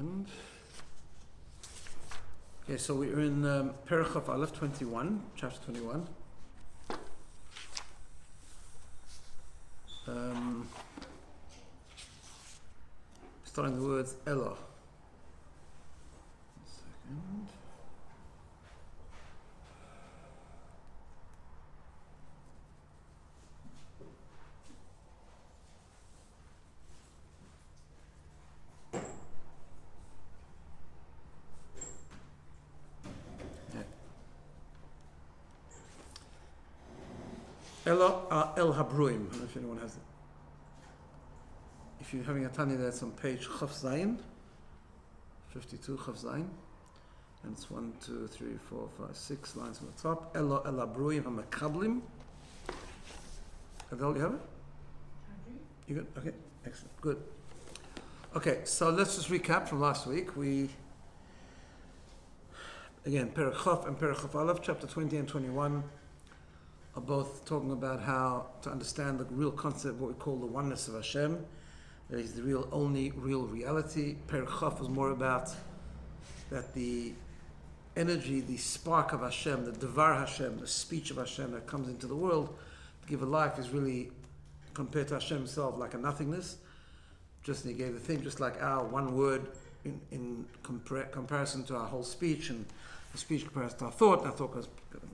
second. Okay, so we're in Perek Chaf Aleph 21, chapter 21. Starting the words Ella. Second. Ella El Habruim. I don't know if anyone has it. If you're having a Tanya, that's on page Chaf Zayin, 52 Chaf Zayin, and it's 1, 2, 3, 4, 5, 6 lines on the top. Ella El Habruim HaMakablim. Adele, you have it? You good? Okay, excellent, good. Okay, so let's just recap from last week. Again, Perek Chaf and Perek Chaf Aleph, chapter 20 and 21, are both talking about how to understand the real concept, what we call the oneness of Hashem. That is the only real reality. Perek Chaf was more about that the energy, the spark of Hashem, the Devar Hashem, the speech of Hashem that comes into the world to give a life is really, compared to Hashem himself, like a nothingness. Just he gave the thing, just like our one word in comparison to our whole speech, and the speech comparison to our thought, and our thought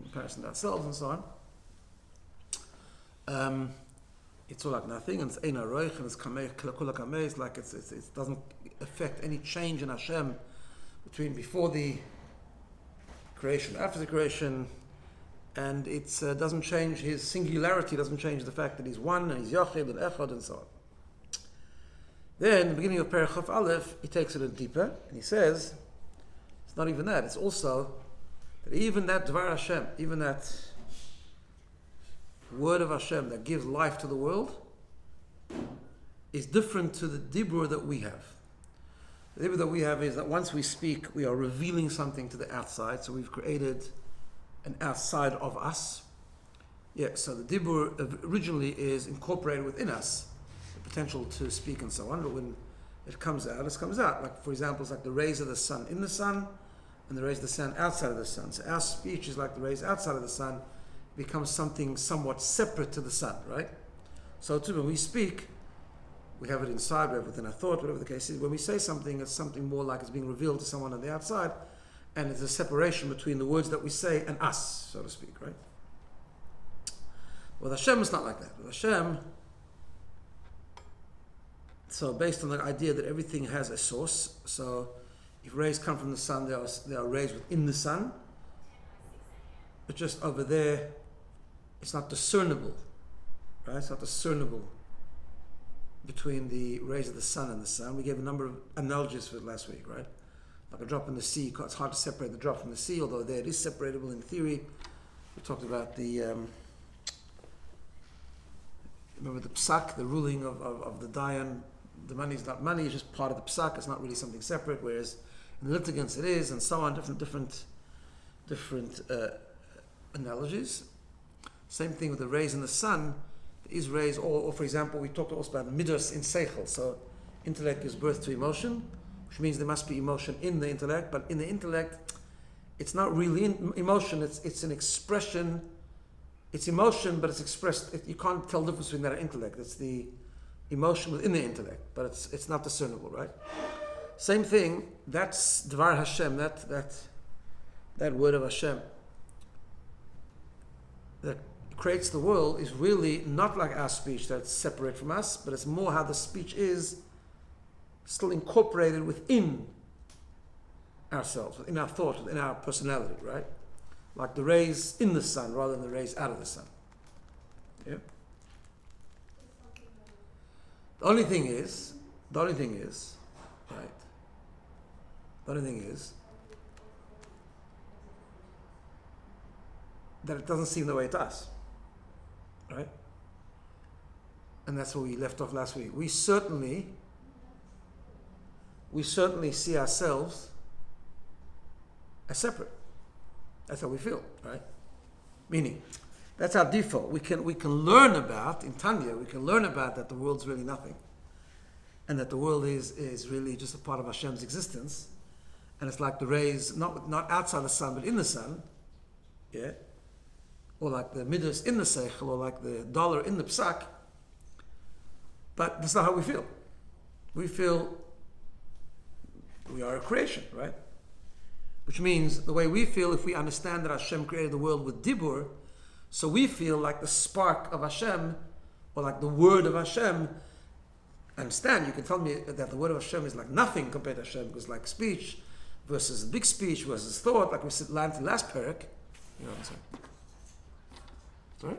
comparison to ourselves, and so on. It's all like nothing, and it's ein haroich, and it's kamei kula kamei. It's like it doesn't affect any change in Hashem between before the creation, after the creation, and it doesn't change his singularity. Doesn't change the fact that he's one and he's yachid and echad and so on. Then, the beginning of Perek Chaf Aleph, he takes it a deeper, and he says, it's not even that. It's also that even that Dvar Hashem, even that word of Hashem that gives life to the world, is different to the dibur that we have. The dibur that we have is that once we speak, we are revealing something to the outside. So we've created an outside of us. Yeah, so the dibur originally is incorporated within us, the potential to speak and so on, but when it comes out, it comes out. Like, for example, it's like the rays of the sun in the sun, and the rays of the sun outside of the sun. So our speech is like the rays outside of the sun, becomes something somewhat separate to the sun, right? So too, when we speak, we have it inside, we have it within our thought, whatever the case is. When we say something, it's something more like it's being revealed to someone on the outside, and it's a separation between the words that we say and us, so to speak, right? With Hashem, it's not like that. With Hashem, so based on the idea that everything has a source, so if rays come from the sun, they are rays within the sun, but just over there, it's not discernible, right? It's not discernible between the rays of the sun and the sun. We gave a number of analogies for it last week, right? Like a drop in the sea. It's hard to separate the drop from the sea, although there it is separable in theory. We talked about the, remember the psak, the ruling of the dayan. The money is not money, it's just part of the psak. It's not really something separate, whereas in the litigants it is, and so on, different analogies. Same thing with the rays in the sun. There is rays, or for example, we talked also about midas in seichel. So intellect gives birth to emotion, which means there must be emotion in the intellect. But in the intellect, it's not really emotion. It's an expression. It's emotion, but it's expressed. You can't tell the difference between that and intellect. It's the emotion within the intellect, but it's not discernible, right? Same thing. That's Dvar Hashem. That word of Hashem that creates the world is really not like our speech that's separate from us, but it's more how the speech is still incorporated within ourselves, within our thought, within our personality, right? Like the rays in the sun rather than the rays out of the sun. Yeah. The only thing is, right? The only thing is that it doesn't seem the way it does, right? And that's where we left off last week. We certainly see ourselves as separate. That's how we feel, right? Meaning, that's our default. We can learn about, in Tanya, we can learn about that the world's really nothing. and that the world is really just a part of Hashem's existence, and it's like the rays, not outside the sun, but in the sun, yeah, or like the midas in the seichel, or like the dollar in the psak. But that's not how we feel. We feel we are a creation, right? Which means the way we feel, if we understand that Hashem created the world with dibur, so we feel like the spark of Hashem, or like the word of Hashem. Understand, you can tell me that the word of Hashem is like nothing compared to Hashem, because like speech versus big speech versus thought, like we learned in the last parak. You know what I'm saying? Sorry?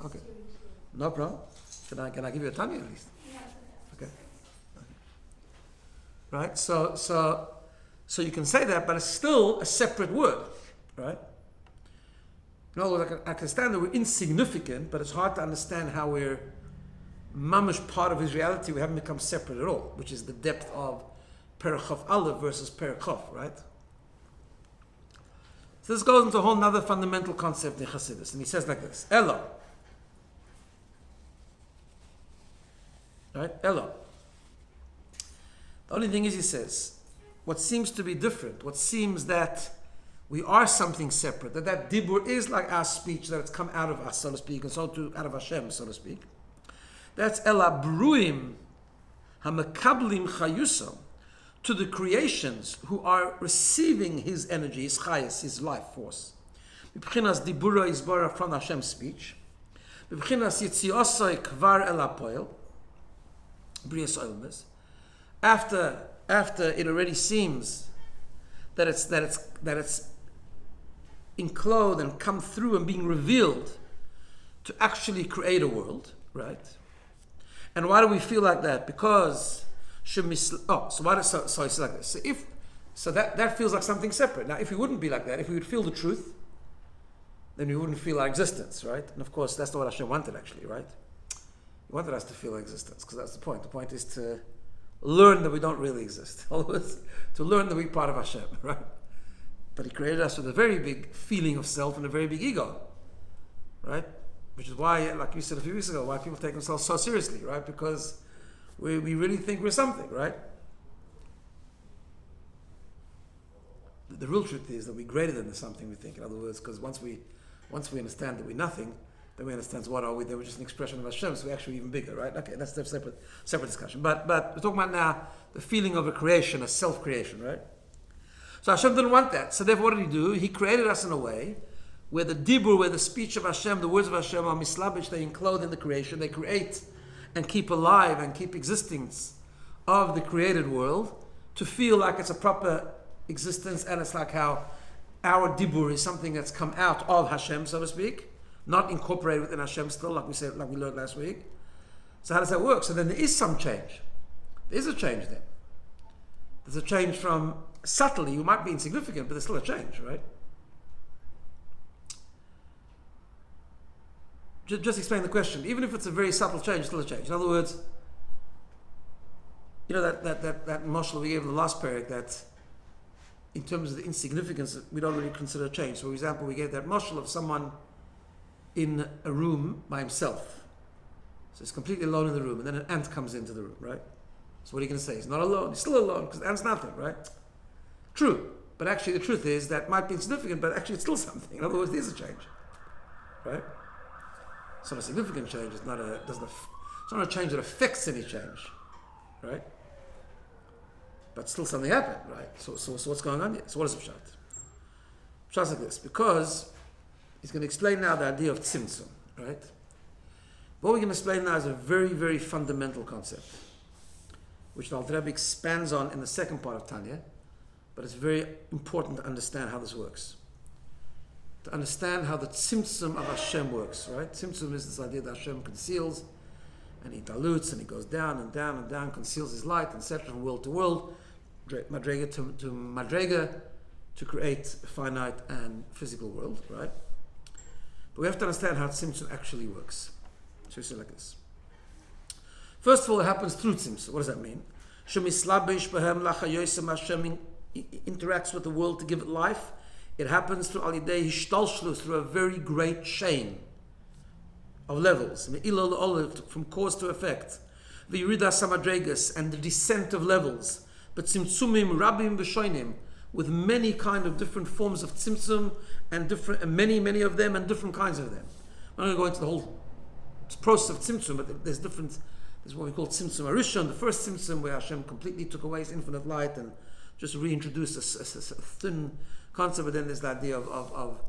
Okay. No problem. Can I give you a Tanya at least? Okay. Right? So you can say that, but it's still a separate word, right? In other words, I can understand that we're insignificant, but it's hard to understand how we're mamish part of his reality. We haven't become separate at all, which is the depth of Perachov Aleph versus Perachov, right? So this goes into a whole other fundamental concept in Chassidus, and he says like this: Elo, right? Elo. The only thing is, he says, what seems to be different, what seems that we are something separate, that dibur is like our speech, that it's come out of us, so to speak, and so too out of Hashem, so to speak. That's ela bruim hamakablim chayusam, to the creations who are receiving his energy, his chayus, his life force. B'chinas dibura isbara from Hashem's speech. B'chinas yitziosai kvar el hapoel, brias oilmes. After it already seems that it's enclosed and come through and being revealed to actually create a world, right? And why do we feel like that? Because so it's like this. So that feels like something separate. Now, if we wouldn't be like that, if we would feel the truth, then we wouldn't feel our existence, right? And of course, that's not what Hashem wanted, actually, right? He wanted us to feel our existence, because that's the point. The point is to learn that we don't really exist. To learn that we're part of Hashem, right? But He created us with a very big feeling of self and a very big ego, right? Which is why, like you said a few weeks ago, why people take themselves so seriously, right? Because we really think we're something, right? The real truth is that we're greater than the something we think. In other words, because once we understand that we're nothing, then we understand what are we? Then we're just an expression of Hashem, so we're actually even bigger, right? Okay, that's a separate discussion. But we're talking about now the feeling of a creation, a self-creation, right? So Hashem didn't want that. So therefore, what did He do? He created us in a way where the dibur, where the speech of Hashem, the words of Hashem are mislabish, they enclose in the creation, they create and keep alive and keep existence of the created world to feel like it's a proper existence, and it's like how our dibur is something that's come out of Hashem, so to speak, not incorporated within Hashem still, like we said, like we learned last week. So how does that work? So then there is some change. There is a change then. There's a change from subtly, you might be insignificant, but there's still a change, right? Just explain the question. Even if it's a very subtle change, it's still a change. In other words, you know that mashal we gave in the last period, that in terms of the insignificance, we don't really consider a change. So for example, we gave that mashal of someone in a room by himself. So he's completely alone in the room, and then an ant comes into the room, right? So what are you going to say? He's not alone. He's still alone, because the ant's nothing, right? True. But actually the truth is that might be insignificant, but actually it's still something. In other words, there's a change, right? It's not a significant change. It's not a change that affects any change, right? But still something happened, right? So what's going on here? So what is Pshat? Pshat's like this, because he's going to explain now the idea of tzimtzum, right? What we're going to explain now is a very, very fundamental concept, which the Alter Rebbe expands on in the second part of Tanya, but it's very important to understand how this works. To understand how the tzimtzum of Hashem works, right? Tzimtzum is this idea that Hashem conceals, and He dilutes, and He goes down and down and down, conceals His light, etc., from world to world, madrega to madrega, to create a finite and physical world, right? But we have to understand how tzimtzum actually works. So we say like this. First of all, it happens through tzimtzum. What does that mean? Hashem interacts with the world to give it life. It happens through alidei hishtalshlus, through a very great chain of levels, from cause to effect. v'yiridas hamadregas, and the descent of levels, but tzimtzumim rabim v'shoinim, with many kind of different forms of tzimtzum, and many of them, and different kinds of them. I'm not going to go into the whole process of tzimtzum, but there's what we call tzimtzum arishon, the first tzimtzum where Hashem completely took away his infinite light and just reintroduced a thin concept. But then there's the idea of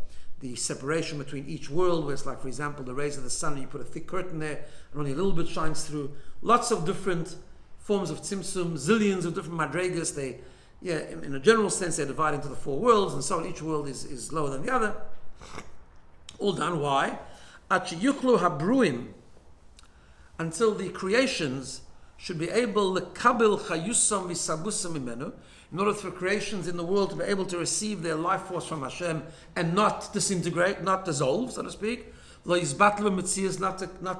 the separation between each world, where it's like, for example, the rays of the sun, you put a thick curtain there, and only a little bit shines through. Lots of different forms of tzimtzum, zillions of different madregas. In a general sense, they're divided into the four worlds, and so each world is lower than the other. All done. Why? Achiyuchlu habruim, until the creations should be able lekabil chayusam v'sabusam imenu, in order for creations in the world to be able to receive their life force from Hashem and not disintegrate, not dissolve, so to speak, not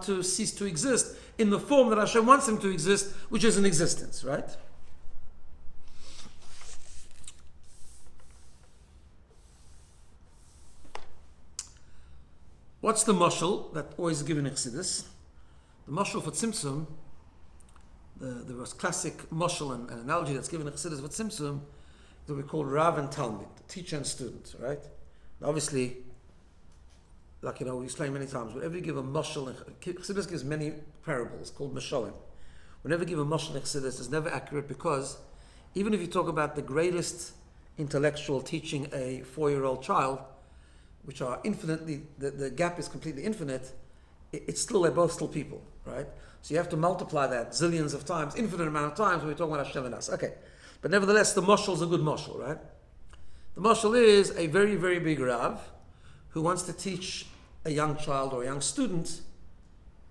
to cease to exist in the form that Hashem wants them to exist, which is an existence, right? What's the mashal that always is given in Chassidus? The mashal for tzimtzum, the most classic mashal and analogy that's given in Chassidus for tzimtzum, that we call Rav and Talmud, teacher and student, right? And obviously, like we explained many times, whenever you give a mashal, Chassidus gives many parables called mashalim. Whenever you give a mashal in Chassidus, it's never accurate, because even if you talk about the greatest intellectual teaching a 4-year-old child, which are infinitely, the gap is completely infinite, they're both still people, right? So you have to multiply that zillions of times, infinite amount of times when we're talking about Hashem and us. Okay. But nevertheless, the mashal is a good mashal, right? The mashal is a very, very big Rav who wants to teach a young child or a young student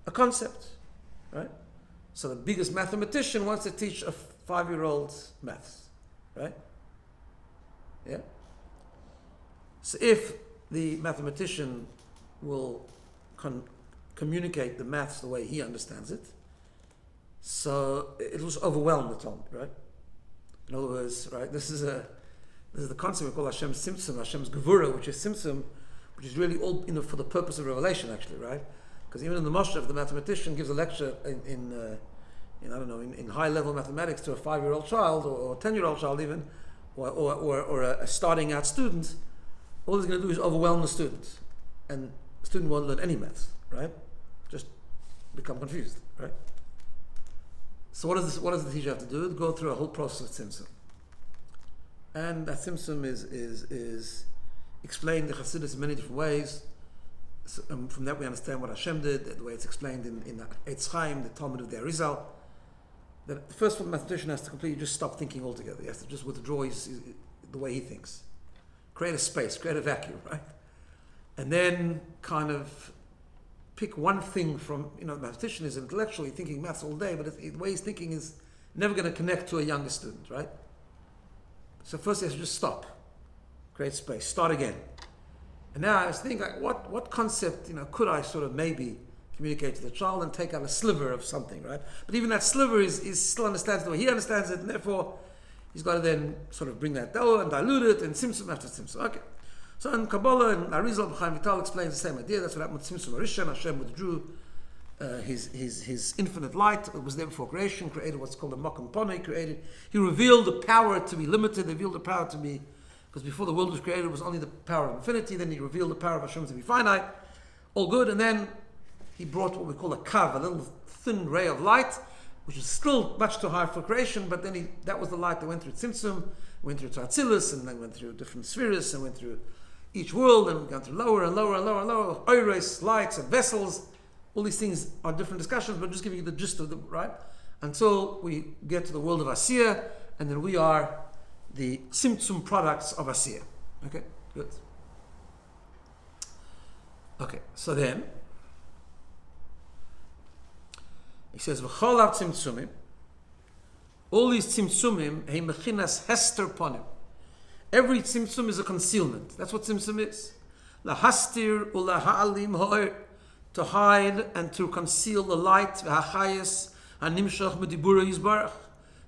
a concept, right? So the biggest mathematician wants to teach a 5-year-old maths, right? Yeah? So if the mathematician will communicate the maths the way he understands it, so it was overwhelmed the Talmud, right? In other words, right, this is the concept we call Hashem's Simsum, Hashem's Gevura, which is Simsum, which is really all for the purpose of revelation, actually, right? Because even in the Moshe, the mathematician gives a lecture in high level mathematics to a 5-year-old child or a 10-year-old child even, or a starting out student, all he's going to do is overwhelm the student, and the student won't learn any maths, right? Just become confused, right? So what does the teacher have to do? Go through a whole process of tzimtzum, and that tzimtzum is explained in Chassidus in many different ways. So, from that we understand what Hashem did, the way it's explained in Eitz Chaim, the Talmud of the Arizal. That the first one, the mathematician has to completely just stop thinking altogether. He has to just withdraw the way he thinks. Create a space, create a vacuum, right? And then kind of pick one thing from, the mathematician is intellectually thinking maths all day, but the way he's thinking is never going to connect to a younger student, right? So first he has to just stop, create space, start again. And now I was thinking, like, what concept, could I sort of maybe communicate to the child and take out a sliver of something, right? But even that sliver is still understands the way he understands it, and therefore he's got to then sort of bring that down and dilute it, and Simsum after Simsum. Okay. So in Kabbalah and Arizal, B'chaim Vital explains the same idea. That's what happened with Simsum Arishan. Hashem withdrew his infinite light. It was there before creation, created what's called a Makam Pone, he revealed the power to be limited, revealed the power to be, because before the world was created, it was only the power of infinity, then he revealed the power of Hashem to be finite. All good, and then he brought what we call a kav, a little thin ray of light, which is still much too high for creation, but then that was the light that went through Tzimtzum, went through Atzilus, and then went through different spheres, and went through each world, and gone through lower and lower and lower and lower, Oires, lights, and vessels. All these things are different discussions, but just giving you the gist of them, right? Until we get to the world of Asiya, and then we are the Tzimtzum products of Asiya. Okay, good. Okay, so then, he says, "V'chol tzimtzumim." All these tzimtzumim, hey mechinas hester ponim. Every tzimtzum is a concealment. That's what tzimtzum is. Lahastir ulaha'alim ha'or, to hide and to conceal the light. V'hachayis hanimshach medibura yizbarach.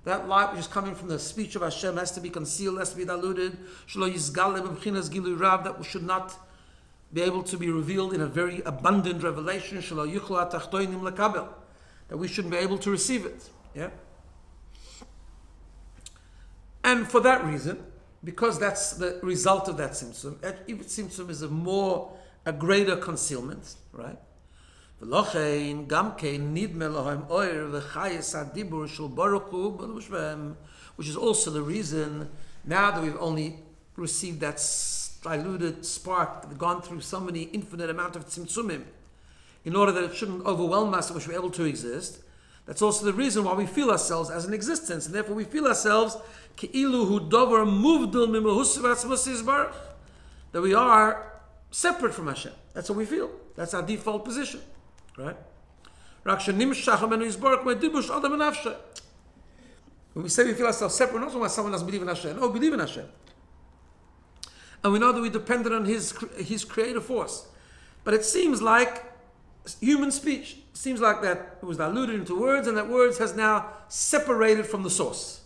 That light which is coming from the speech of Hashem has to be concealed, has to be diluted. Shelo yizgaleh b'mechinas gilu rav, that should not be able to be revealed in a very abundant revelation. Shelo yuchla tachtoinim lekabel, that we shouldn't be able to receive it. Yeah? And for that reason, because that's the result of that tzimtzum, if tzimtzum is a greater concealment, right? V'lochein gamkein nidme lohem oir v'chayes hadibur shel baruch hu b'lush b'hem, which is also the reason, now that we've only received that diluted spark, gone through so many infinite amount of tzimtzumim, in order that it shouldn't overwhelm us and we should be able to exist. That's also the reason why we feel ourselves as an existence, and therefore we feel ourselves ke'ilu hu dover muvdil mimahus v'atzmos yisbarach, that we are separate from Hashem. That's what we feel. That's our default position, right? When we say we feel ourselves separate, not why someone doesn't believe in Hashem. No, we believe in Hashem. And we know that we're dependent on His creative force. But it seems like human speech, seems like that it was diluted into words, and that words has now separated from the source.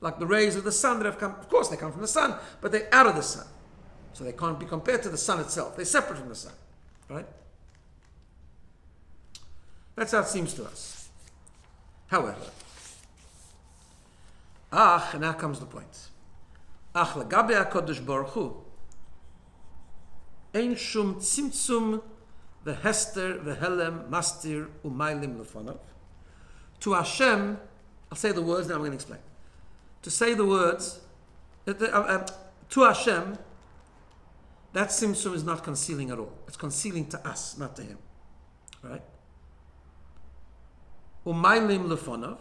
Like the rays of the sun that have come, of course they come from the sun, but they're out of the sun. So they can't be compared to the sun itself. They're separate from the sun, right? That's how it seems to us. However, and now comes the point. L'gabe HaKadosh Baruch Hu, ein shum tzimtzum v'hester v'helem mastir umaylim lefonav. To Hashem, I'll say the words, then I'm going to explain. To say the words, to Hashem, that tzimtzum is not concealing at all. It's concealing to us, not to Him. Right? Umaylim lefonav.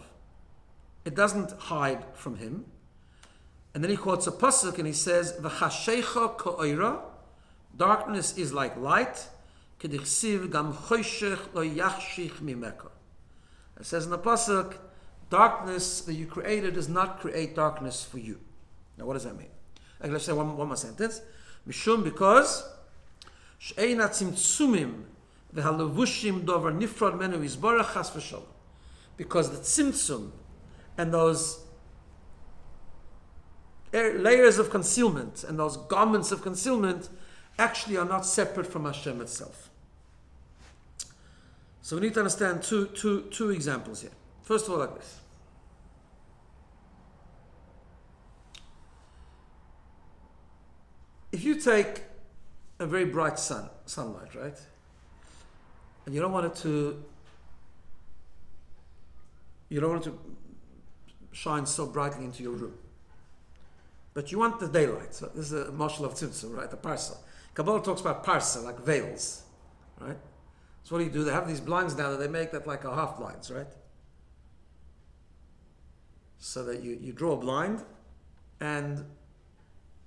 It doesn't hide from Him. And then he quotes a pasuk and he says, "V'chashecha ka'oira," darkness is like light. K'dichsiv gam choshech lo yachshich mimeka. It says in the pasuk, darkness that you created does not create darkness for you. Now, what does that mean? Let's say one more sentence. Mishum, because she'ein hatzimtzumim v'halevushim dover nifrod menu yisbarach chas v'shalom. Because the tzimtzum and those layers of concealment and those garments of concealment actually are not separate from Hashem itself. So we need to understand two examples here. First of all, like this. If you take a very bright sunlight, right? And you don't want it to shine so brightly into your room. But you want the daylight. So this is a marshal of tzimtzum, right? The parsa. Kabbalah talks about parsa, like veils, right? So what do? They have these blinds now that they make that like a half blinds, right? So that you draw a blind, and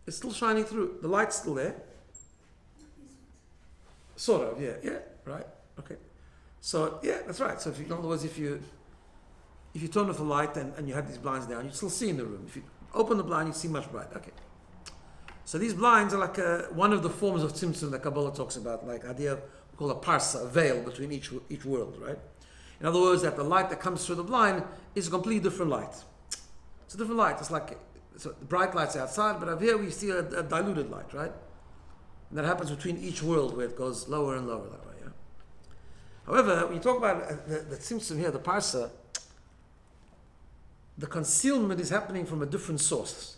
it's still shining through. The light's still there. Sort of, yeah, right, okay. So yeah, that's right. So in other words, if you turn off the light and you have these blinds down, you still see in the room. If you open the blind, you see much brighter. Okay. So these blinds are like one of the forms of tzimtzum that Kabbalah talks about, like idea of, we call a parsa, a veil between each world, right? In other words, that the light that comes through the blind is a completely different light. It's a different light. It's like the bright light's outside, but up here we see a diluted light, right? And that happens between each world where it goes lower and lower that way. Yeah. However, when you talk about the tzimtzum here, the parsa, the concealment is happening from a different source.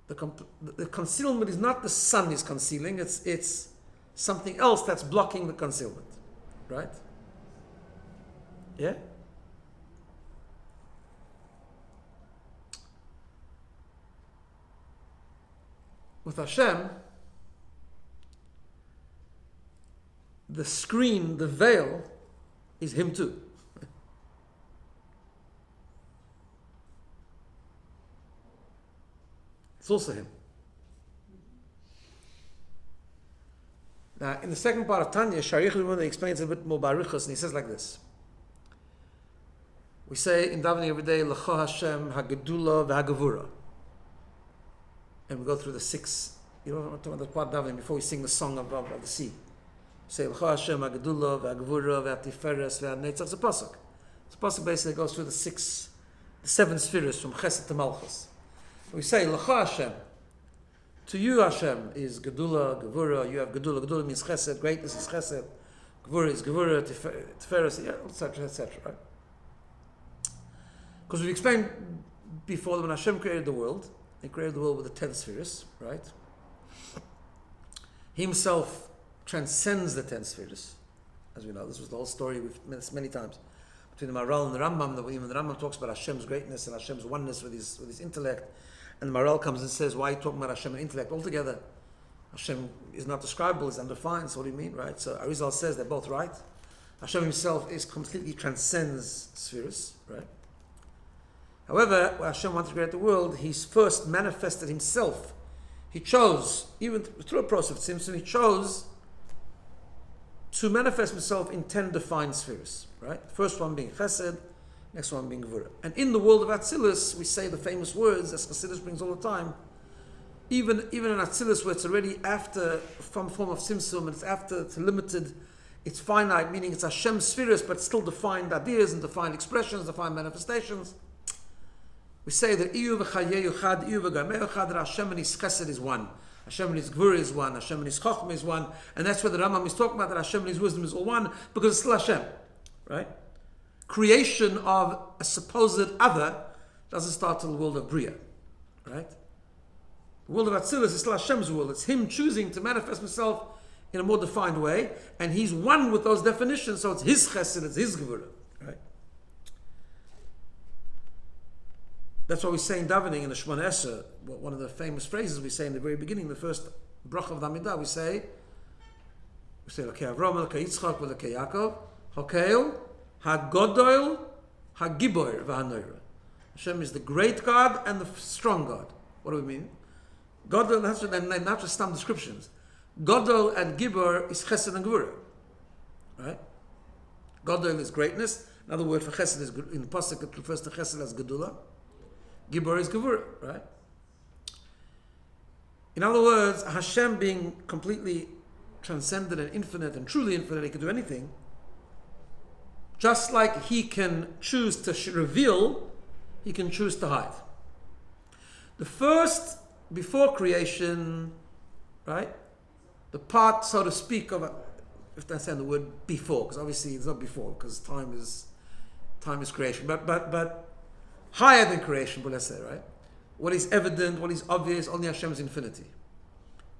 The concealment is not the sun is concealing, it's something else that's blocking the concealment. Right? Yeah? With Hashem, the screen, the veil, is Him too. It's also Him. Now, in the second part of Tanya, Sharich Rimon explains a bit more barichos, and he says like this. We say in davening every day, L'cho Hashem hagedula v'hagavura. And we go through the 6, you know, I'm talking about the part davening before we sing the song of the sea. Say, L'cho Hashem hagedula v'hagavura v'hatiferes v'hanetzach. It's a pasuk. It's a pasuk basically that goes through the 7 spheres from Chesed to Malchus. We say, L'cho Hashem. To you, Hashem, is Gedula, Gevura. You have Gedula. Gedula means Chesed. Greatness is Chesed. Gvura is Gvura, Tiferes, yeah, etc., etc., right? Because we've explained before that when Hashem created the world, He created the world with the 10 spheres, right? He Himself transcends the 10 spheres, as we know. This was the whole story we've met this many times between the Maral and the Rambam. That even the Rambam talks about Hashem's greatness and Hashem's oneness with his intellect, and the Maral comes and says, "Why are you talking about Hashem and intellect altogether? Hashem is not describable; it's undefined. So what do you mean, right?" So Arizal says they're both right. Hashem Himself is completely transcends spheres, right? However, when Hashem wanted to create the world, He first manifested Himself. He chose, even through a process of Tzimtzum, He chose to manifest Himself in 10 defined spheres, right? The first one being Chesed, next one being Gvura. And in the world of Atzilus, we say the famous words, as Chassidus brings all the time, even in Atzilus, where it's already after some form of Tzimtzum, and it's after, it's limited, it's finite, meaning it's Hashem's spheres, but still defined ideas and defined expressions, defined manifestations. We say that Iyu v'chayeyu chad, Iyu v'gameyu chad, that Hashem and His Chesed is one. Hashem and His Gvura is one. Hashem and His Chochmah is one. And that's where the Rambam is talking about that Hashem and His wisdom is all one, because it's still Hashem. Right? Creation of a supposed other doesn't start till the world of Bria. Right? The world of Atzilus is still Hashem's world. It's Him choosing to manifest Himself in a more defined way. And He's one with those definitions, so it's His Chesed, it's His Gvura. Right? That's what we say in davening in the Shemona Esrei. One of the famous phrases we say in the very beginning, the first bracha of the Amidah, we say L'kei Avram, L'kei Yitzchak, L'kei Yaakov, Hokeil, HaGodol, HaGibor, V'Hanoira. Hashem is the great God and the strong God. What do we mean? Godol, and not just some descriptions. Godol and Gibor is Chesed and Gvura. Right? Godol is greatness. Another word for Chesed is, in the Pasuk, it refers to Chesed as Gedula. Gibor is Gevurah, right? In other words, Hashem being completely transcendent and infinite and truly infinite, He can do anything. Just like He can choose to reveal, He can choose to hide. The first, before creation, right? The part, so to speak, of, if I understand the word before, because obviously it's not before, because time is creation, but higher than creation, but let's say, right? What is evident, what is obvious, only Hashem's infinity.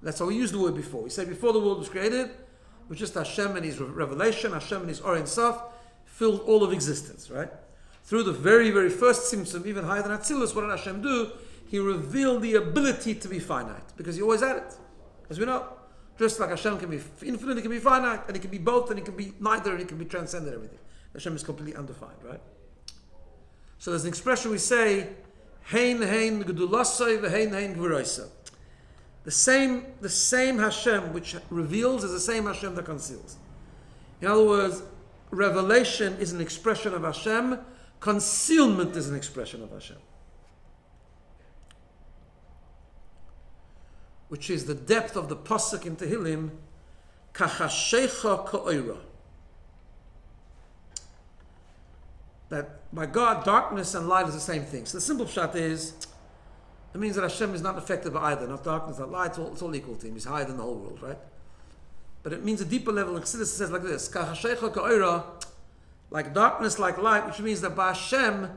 That's how we use the word before. We say before the world was created, it was just Hashem and His revelation, Hashem and His Or Ein Sof, filled all of existence, right? Through the very, very first Tzimtzum, even higher than Atzilus, what did Hashem do? He revealed the ability to be finite, because He always had it, as we know. Just like Hashem can be infinite, He can be finite, and He can be both, and He can be neither, and He can be transcendent, everything. Hashem is completely undefined, right? So there's an expression we say, Hein hein gedulasai v'hein hein gvuraisa. The same Hashem which reveals is the same Hashem that conceals. In other words, revelation is an expression of Hashem, concealment is an expression of Hashem. Which is the depth of the pasuk in Tehillim, Kachashecha ka'oira. That by God, darkness and light is the same thing. So the simple pshat is, it means that Hashem is not affected by either, not darkness, not light, it's all equal to Him. He's higher than the whole world, right? But it means a deeper level. And Chassidus says like this, Kachashecha ka'oira, like darkness, like light, which means that by Hashem,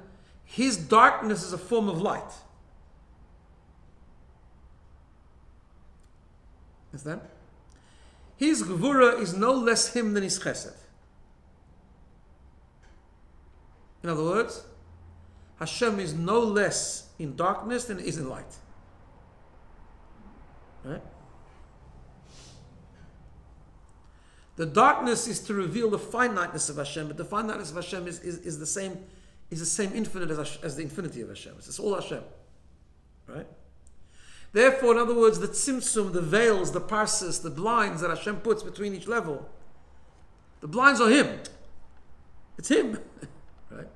His darkness is a form of light. Understand? His Gevurah is no less Him than His Chesed. In other words, Hashem is no less in darkness than He is in light. Right? The darkness is to reveal the finiteness of Hashem, but the finiteness of Hashem is the same infinite as the infinity of Hashem. It's all Hashem. Right? Therefore, in other words, the tzimtzum, the veils, the parses, the blinds that Hashem puts between each level, the blinds are Him. It's Him. Right?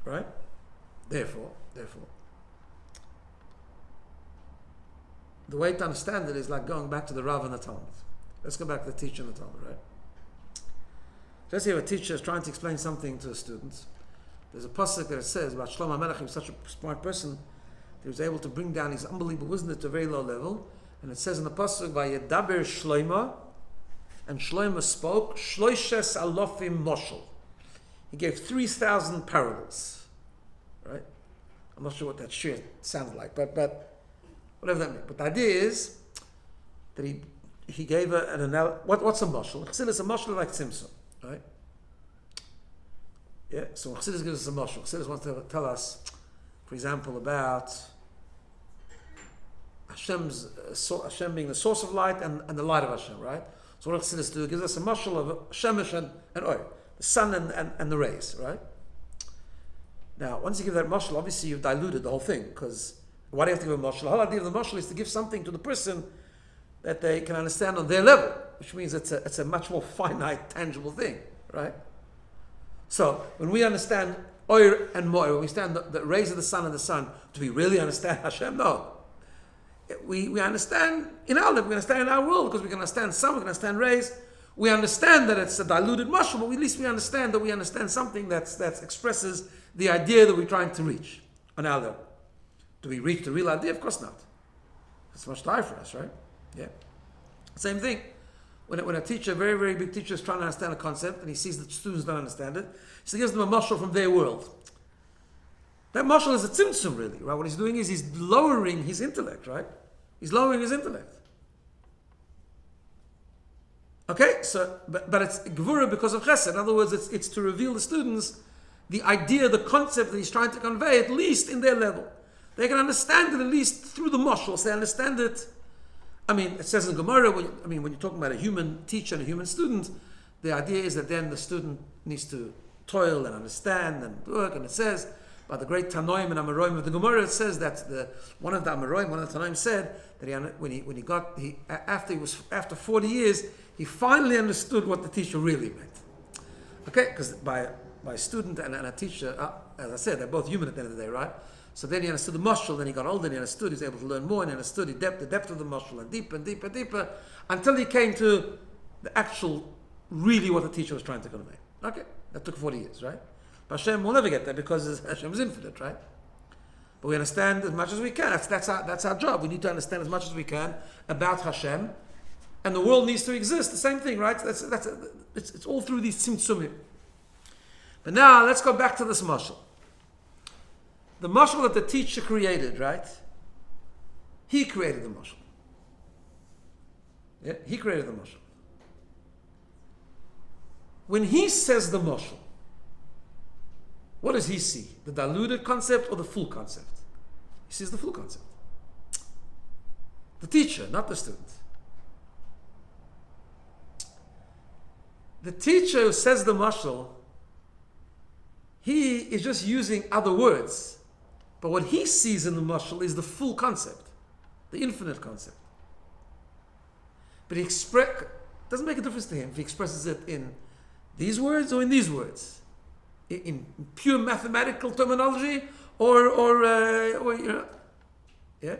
Right? Therefore, the way to understand it is like going back to the Rav and the Talmud. Let's go back to the teacher and the Talmud, right? Let's say a teacher is trying to explain something to a student. There's a pasuk that it says about Shlomo HaMelech. He was such a smart person that he was able to bring down his unbelievable wisdom to a very low level. And it says in the pasuk, "Vayedaber Shlomo," and Shlomo spoke, "Shloishes alofim moshel." He gave 3,000 parables. Right? I'm not sure what that shit sounds like, but whatever that means. But the idea is that he gave an analogy. What's a moshel? Chassidus, a moshel like Tzimtzum, right? Yeah. So Chassidus gives us a moshel. Chassidus wants to tell us, for example, about Hashem being the source of light and the light of Hashem, right? So what Chassidus do? It gives us a moshel of Shemesh and oil, the sun and the rays, right? Now, once you give that mashal, obviously you've diluted the whole thing, because why do you have to give a mashal? The whole idea of the mashal is to give something to the person that they can understand on their level, which means it's a much more finite, tangible thing, right? So, when we understand oir and moir, when we understand the rays of the sun and the sun, do we really understand Hashem? No. We understand in our life, we understand in our world, because we can understand sun, we can understand rays. We understand that it's a diluted mashal, but at least we understand that we understand something that expresses the idea that we're trying to reach on our level. Do we reach the real idea? Of course not. It's much too high for us, right? Yeah. Same thing. When a teacher, a very, very big teacher, is trying to understand a concept and he sees that students don't understand it, so he gives them a mashal from their world. That mashal is a tzimtzum, really, right? What he's doing is he's lowering his intellect, right? He's lowering his intellect. Okay, so but it's gvura because of chesed. In other words, it's to reveal the students the idea, the concept that he's trying to convey, at least in their level. They can understand it at least through the mashals. They understand it. I mean, it says in Gemara, when you're talking about a human teacher and a human student, the idea is that then the student needs to toil and understand and work. And it says, by the great Tanoim and Amoraim of the Gemara, it says that one of the Tanoim said that after 40 years, he finally understood what the teacher really meant. Okay, because by a student and a teacher, as I said, they're both human at the end of the day, right? So then he understood the mashal, then he got older and he understood, he was able to learn more and he understood the depth of the mashal, and deeper and deeper and deeper, until he came to the actual, really what the teacher was trying to convey. Okay, that took 40 years, right? But Hashem will never get there because Hashem is infinite, right? But we understand as much as we can. That's our job. We need to understand as much as we can about Hashem, and the world needs to exist. The same thing, right? It's all through these tzimtzumim. But now let's go back to this mashal. The mashal that the teacher created, right? He created the mashal. Yeah, he created the mashal. When he says the mashal, what does he see? The diluted concept or the full concept? He sees the full concept. The teacher, not the student. The teacher who says the mashal, he is just using other words. But what he sees in the mashal is the full concept, the infinite concept. But doesn't make a difference to him if he expresses it in these words or in these words, in pure mathematical terminology or yeah.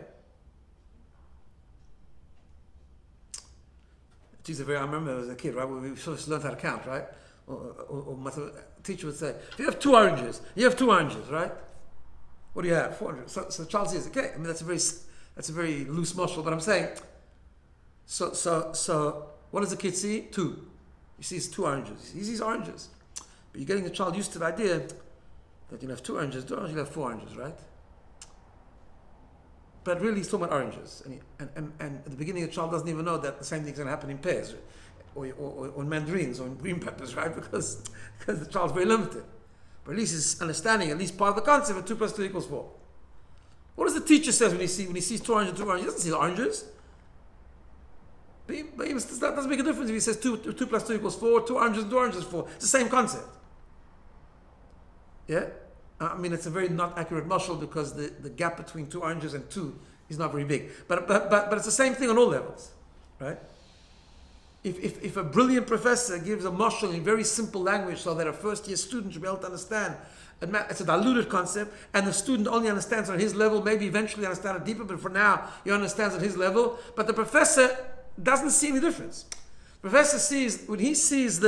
I remember as a kid, right? We first learned how to count, right? Or a teacher would say, if you have two oranges, right? What do you have? 400. So the child says, okay. I mean, that's a very loose mashal, but I'm saying, so what does the kid see? 2. He sees 2 oranges. He sees oranges. But you're getting the child used to the idea that you have 2 oranges, you have 4 oranges, right? But really, he's talking about oranges. And at the beginning, the child doesn't even know that the same thing's going to happen in pears, or in mandarins, or in green peppers, right? Because the child's very limited. But at least he's understanding at least part of the concept of 2 plus 2 equals 4. What does the teacher say when he sees 2 oranges, 2 oranges? He doesn't see the oranges. But that doesn't make a difference if he says 2 plus 2 equals 4, 2 oranges, 2 oranges, 4. It's the same concept. Yeah? I mean, it's a very not accurate mashal because the gap between 2 oranges and 2 is not very big. But it's the same thing on all levels, right? If a brilliant professor gives a mashal in very simple language so that a first-year student should be able to understand, it's a diluted concept, and the student only understands on his level, maybe eventually understand it deeper, but for now, he understands at his level, but the professor doesn't see any difference. The professor sees, when he sees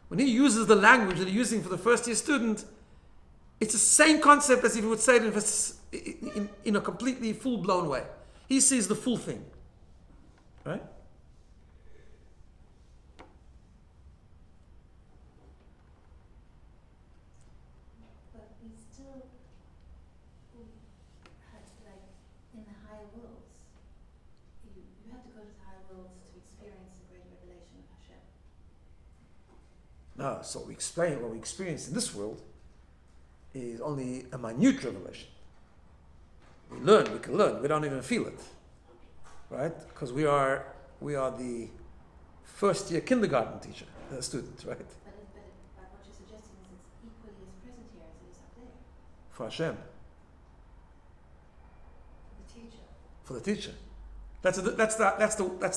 when he uses the language that he's using for the first-year student, it's the same concept as if he would say it in a completely full-blown way. He sees the full thing. Right? But we still have, like, in the higher worlds, you have to go to the higher worlds to experience the great revelation of Hashem. No, so what we experience in this world is only a minute revelation. We can learn, we don't even feel it. Right? Because we are the first year kindergarten teacher, student, right? But what you're suggesting is it's equally as present here as it is up there. For Hashem. For the teacher. That's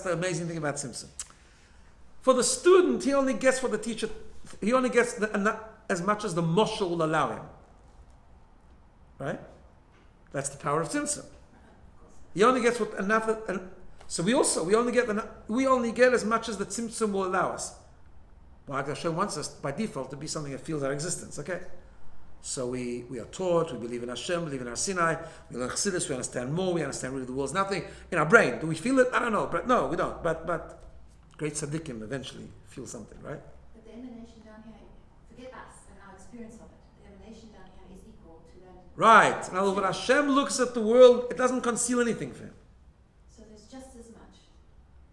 the amazing thing about Simpson. For the student, he only gets what the teacher, he only gets as much as the moshel will allow him. Right? That's the power of Simpson. He only gets what enough. So we only get as much as the Tzimtzum will allow us. Well, Hashem wants us by default to be something that feels our existence. Okay, so we are taught, we believe in Hashem, believe in our Sinai, we learn Chassidus, we understand more, we understand really the world's nothing in our brain. Do we feel it? I don't know, but no, we don't. But great tzaddikim eventually feel something, right? But the emanation down here, forget us and our experience of it. The emanation down here is equal to that. Right. In other words, when Hashem looks at the world, it doesn't conceal anything for him. So there's just as much.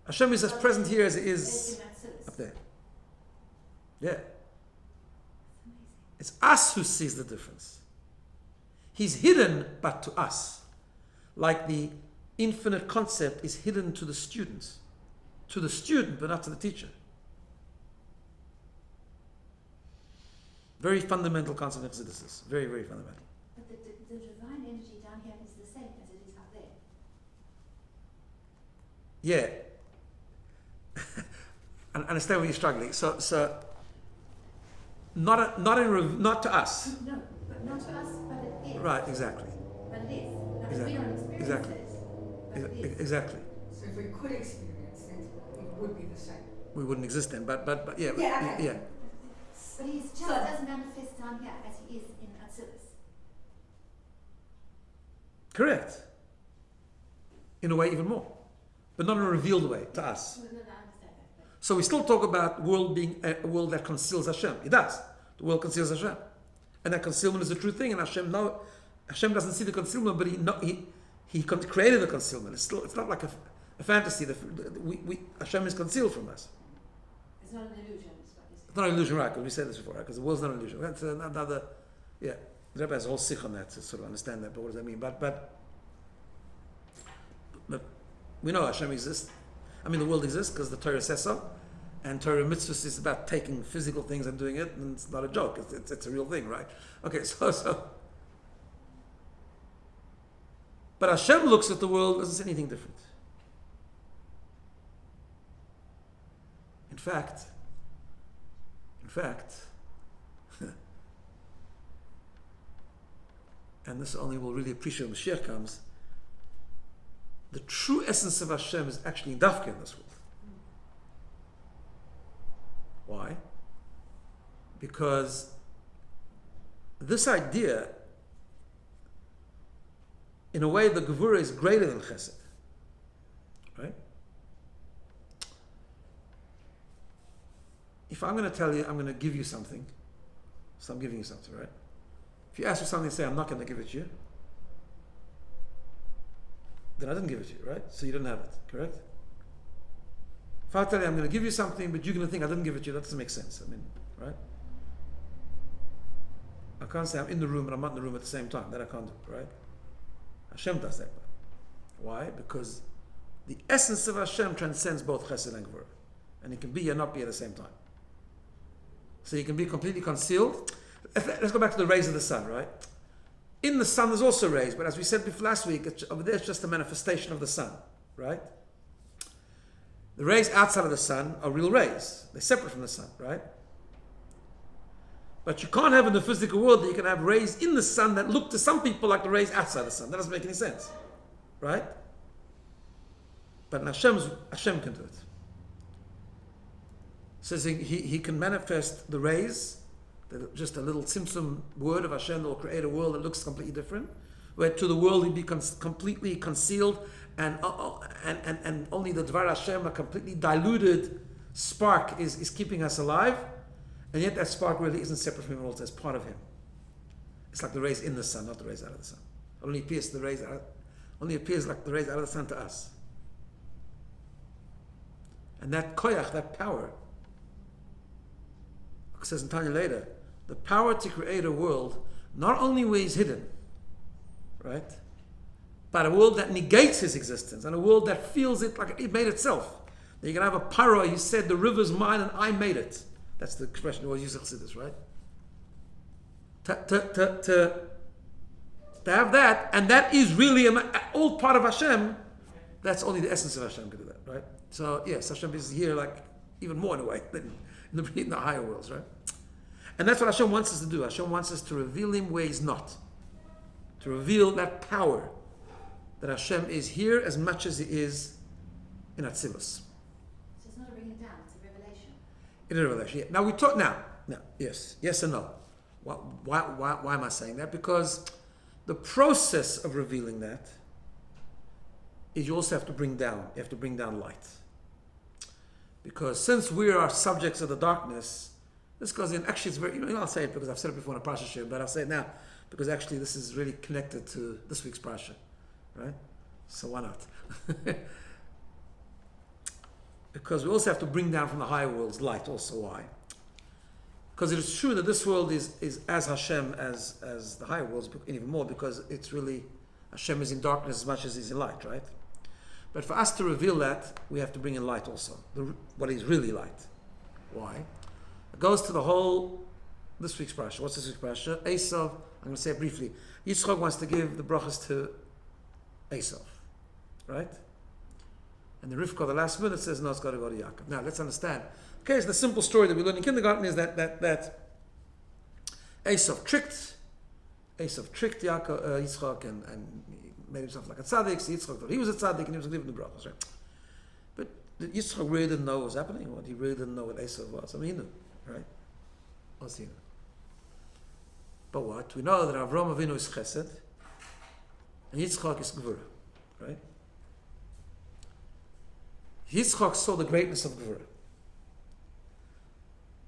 Hashem is as present here as it is up there. Yeah. It's us who sees the difference. He's hidden, but to us. Like the infinite concept is hidden to the students. To the student, but not to the teacher. Very fundamental concept of Chassidus. Very, very fundamental. But the divine energy down here is the same as it is up there. Yeah. I understand where you're struggling. So not to us. No, but not to us, but it is. Right, exactly. But it is. No, Exactly. we don't experience Exactly. it. But it is. Exactly. So if we could experience it, it would be the same. We wouldn't exist then, but yeah. Yeah, okay. Yeah. But he is just as manifest down here as he is in Atzilus. Correct. In a way, even more. But not in a revealed way to us. No, I understand that. So we still talk about world being a world that conceals Hashem. It does. The world conceals Hashem. And that concealment is a true thing, and Hashem doesn't see the concealment, but he created the concealment. It's not like a fantasy. Hashem is concealed from us. It's not an illusion, is what you're saying. It's not an illusion, right? Because we said this before, right? Because the world's not an illusion. That's another, yeah. The Rabbi has a whole sikh on that to sort of understand that. But what does that mean? But we know Hashem exists. I mean, the world exists because the Torah says so, and Torah mitzvahs is about taking physical things and doing it, and it's not a joke. It's a real thing, right? Okay, so. But Hashem looks at the world, doesn't say anything different. In fact, and this only will really appreciate when Mashiach comes, the true essence of Hashem is actually in Dafka in this world. Why? Because this idea, in a way, the Gevurah is greater than Chesed. Right? If I'm going to tell you, I'm going to give you something, so I'm giving you something, right? If you ask for something and say, I'm not going to give it to you, then I didn't give it to you, right? So you didn't have it, correct? If I tell you I'm going to give you something, but you're going to think I didn't give it to you, that doesn't make sense. I mean, right? I can't say I'm in the room and I'm not in the room at the same time. That I can't do, right? Hashem does that. Why? Because the essence of Hashem transcends both Chesed and Gevurah. And it can be and not be at the same time. So you can be completely concealed. Let's go back to the rays of the sun, right? In the sun there's also rays, but as we said before last week, over there it's just a manifestation of the sun, right? The rays outside of the sun are real rays. They're separate from the sun, right? But you can't have in the physical world that you can have rays in the sun that look to some people like the rays outside the sun. That doesn't make any sense, right? But in Hashem can do it. Says he can manifest the rays, just a little tzimtzum word of Hashem that will create a world that looks completely different, where to the world he'd be completely concealed and only the Dvar Hashem, a completely diluted spark, is keeping us alive, and yet that spark really isn't separate from him, also as part of him. It's like the rays in the sun, not the rays out of the sun. Only appears like the rays out of the sun to us. And that koyach, that power, it says in Tanya later, the power to create a world not only where he's hidden, right, but a world that negates his existence, and a world that feels it like it made itself. That you can have a paro, he said, the river's mine and I made it. That's the expression that was used in Chassidus, right? To have that, and that is really all part of Hashem, that's only the essence of Hashem can do that, right? So yes, Hashem is here like even more in a way than in the higher worlds, right? And that's what Hashem wants us to do. Hashem wants us to reveal Him where He's not. To reveal that power that Hashem is here as much as He is in Atzilus. So it's not a bringing down, it's a revelation. In a revelation, yeah. Now we talk now, yes and no. Why am I saying that? Because the process of revealing that is you also have to bring down. You have to bring down light. Because since we are subjects of the darkness, this goes in. Actually, it's very. I'll say it because I've said it before in a parasha shir, but I'll say it now because actually this is really connected to this week's parasha, right? So why not? Because we also have to bring down from the higher worlds light. Also, why? Because it is true that this world is as Hashem as the higher worlds, and even more because it's really Hashem is in darkness as much as He's in light, right? But for us to reveal that, we have to bring in light also, what is really light. Why? It goes to the whole, this week's parasha. What's this week's parasha? Esav, I'm going to say it briefly. Yitzchak wants to give the brachas to Esav, right? And the Rivka, the last minute, says, no, it's got to go to Yaakov. Now, let's understand. Okay, so the simple story that we learn in kindergarten is that Esav tricked Yitzchak and made himself like a tzaddik. So Yitzchak thought he was a tzaddik and he was giving the brachas, right? But Yitzchak really didn't know what was happening. He really didn't know what Esav was. I mean, he knew, right? What's he knew? But what? We know that Avraham Avinu is chesed and Yitzchak is gvura, right? Yitzchak saw the greatness of gvura.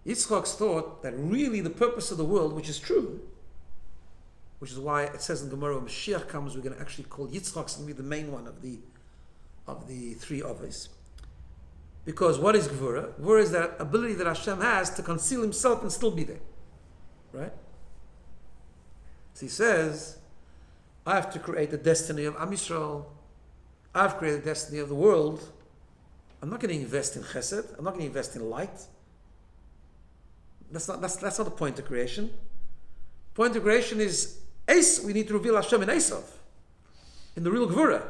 Yitzchak thought that really the purpose of the world, which is true, which is why it says in Gemara, when Mashiach comes, we're going to actually call Yitzchak's going to be the main one of the three Avos. Because what is Gvura? Gvura is that ability that Hashem has to conceal Himself and still be there. Right? So He says, I have to create the destiny of Am Yisrael. I've created the destiny of the world. I'm not going to invest in chesed. I'm not going to invest in light. That's not the point of creation. Point of creation is we need to reveal Hashem in Esav, in the real Gvura.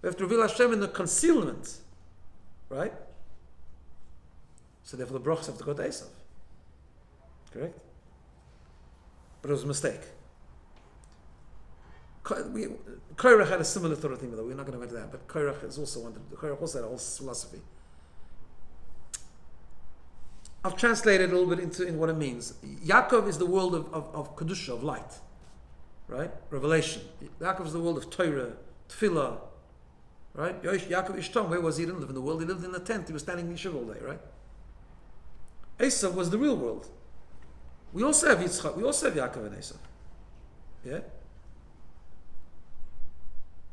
We have to reveal Hashem in the concealment, right? So therefore the brachas have to go to Esav. Correct? But it was a mistake. Korach had a similar sort of thing, though. We're not going to go into that. But Korach is also wanted. Korach also had a whole philosophy. I'll translate it a little bit into what it means. Yaakov is the world of Kedusha, of light. Right? Revelation. Yaakov is the world of Torah, Tefillah. Right? Yaakov Ishtam, where was he? He didn't live in the world. He lived in a tent. He was standing in Yeshiva all day, right? Esav was the real world. We also have Yitzchak. We also have Yaakov and Esav. Yeah?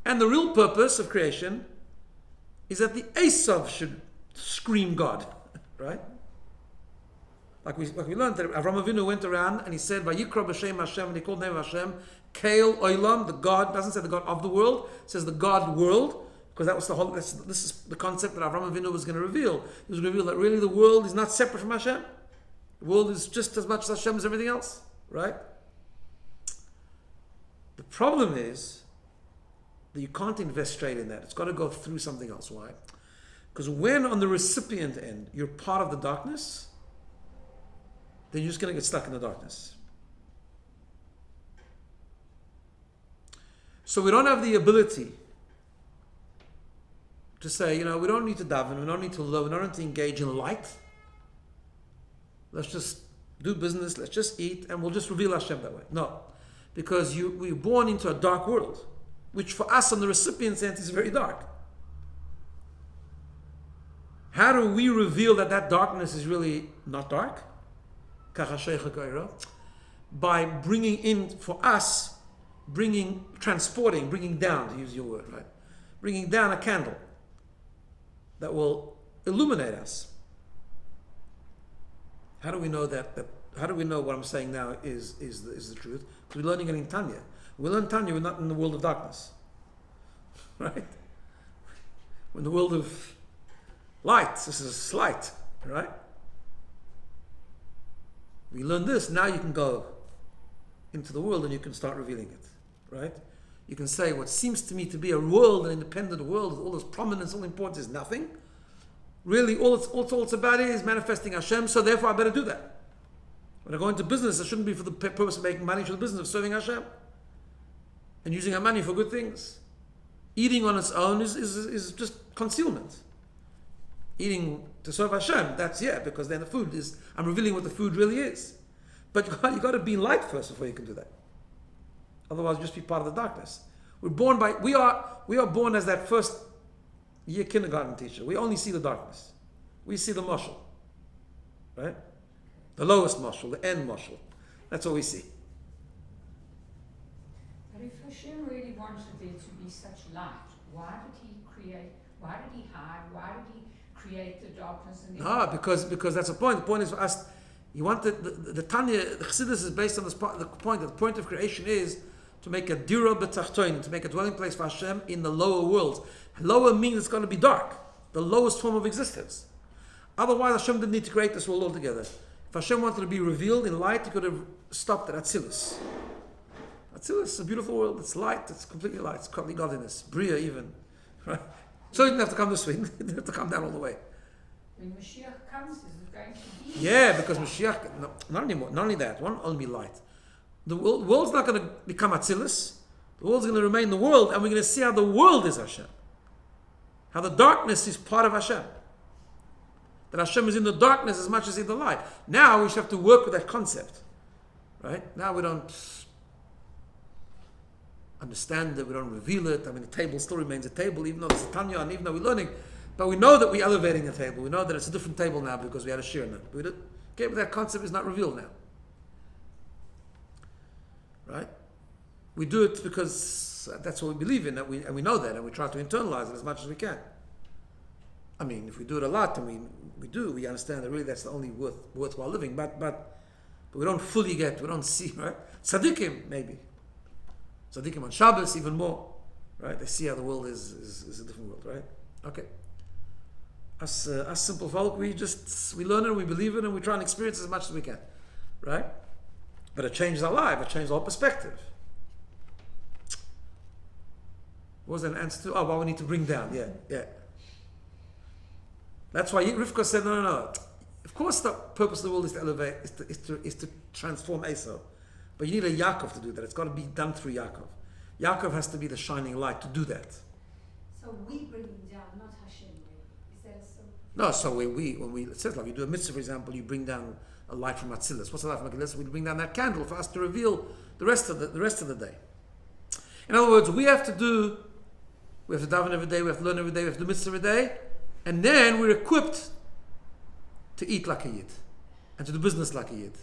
And the real purpose of creation is that the Esav should scream God. Right? Like we learned that Avraham Avinu went around and he said, "Vayikra b'shem Hashem," and he called the name of Hashem, Kael Olam, the God. Doesn't say the God of the world. It says the God world, because that was the whole. This is the concept that Avraham Avinu was going to reveal. He was going to reveal that really the world is not separate from Hashem. The world is just as much as Hashem as everything else, right? The problem is that you can't invest straight in that. It's got to go through something else. Why? Because when on the recipient end you're part of the darkness, then you're just going to get stuck in the darkness. So we don't have the ability to say, we don't need to daven, we don't need to love, we don't need to engage in light. Let's just do business, let's just eat, and we'll just reveal Hashem that way. No. Because we're born into a dark world. which for us on the recipient's end is very dark. How do we reveal that that darkness is really not dark? By bringing in, for us, transporting, bringing down, to use your word, right? Bringing down a candle that will illuminate us. How do we know that how do we know what I'm saying now is the truth? Because we're learning it in Tanya. We learn Tanya, we're not in the world of darkness. Right? We're in the world of light. This is light, right? We learn this, now you can go into the world and you can start revealing it, right? You can say what seems to me to be a world, an independent world, with all this prominence, all importance is nothing. Really, all it's about is manifesting Hashem, so therefore I better do that. When I go into business, it shouldn't be for the purpose of making money, for the business of serving Hashem and using our money for good things. Eating on its own is just concealment. Eating to serve Hashem, that's because then the food is, I'm revealing what the food really is. But you got to be in light first before you can do that. Otherwise, you'll just be part of the darkness. We are born as that first year kindergarten teacher. We only see the darkness. We see the mashal, right? The lowest mashal, the end mashal. That's what we see. But if Hashem really wanted there to be such light, why did he hide? Why did he create the darkness? Because that's the point. The point is for us, you want the Tanya, the Chassidus is based on this part, the point. The point of creation is to make a dira b'tachtoin, to make a dwelling place for Hashem in the lower worlds. Lower means it's going to be dark, the lowest form of existence. Otherwise, Hashem didn't need to create this world altogether. If Hashem wanted to be revealed in light, he could have stopped at Atzilus. Atzilus is a beautiful world. It's light. It's completely light. It's completely godliness. Bria even. Right? So he didn't have to come this way. He didn't have to come down all the way. When Mashiach comes, is it going to be? Yeah, because Mashiach, no, not anymore. Not only that. It won't only be light. The world's not going to become Atzilus. The world's going to remain the world, and we're going to see how the world is Hashem. How the darkness is part of Hashem. That Hashem is in the darkness as much as in the light. Now we should have to work with that concept. Right? Now we don't understand it, we don't reveal it. I mean, the table still remains a table, even though it's a Tanya, and even though we're learning. But we know that we're elevating the table. We know that it's a different table now because we had a shir now. But that concept is not revealed now. Right? We do it because that's what we believe in, and we know that, and we try to internalize it as much as we can. I mean, if we do it a lot, and we understand that really that's the only worthwhile living, but we don't fully get, we don't see, right? Tzaddikim, maybe. Tzaddikim on Shabbos, even more, right? They see how the world is a different world, right? Okay. Us simple folk, we learn it, we believe it, and we try and experience it as much as we can, right? But it changes our life, it changes our perspective. What was that an answer to? Oh, well, we need to bring down, yeah. That's why Rivka said, no. Of course the purpose of the world is to elevate, is to transform Esau. But you need a Yaakov to do that. It's got to be done through Yaakov. Yaakov has to be the shining light to do that. So we bring him down, not Hashem, really. Is that so? No, so when we it says like you do a mitzvah, for example, you bring down a light from Atzilus. What's the light from Atzilus? We bring down that candle for us to reveal the rest of the day. In other words, we have to daven every day, we have to learn every day, we have to do mitzvah every day, and then we're equipped to eat like a Yid, and to do business like a Yid,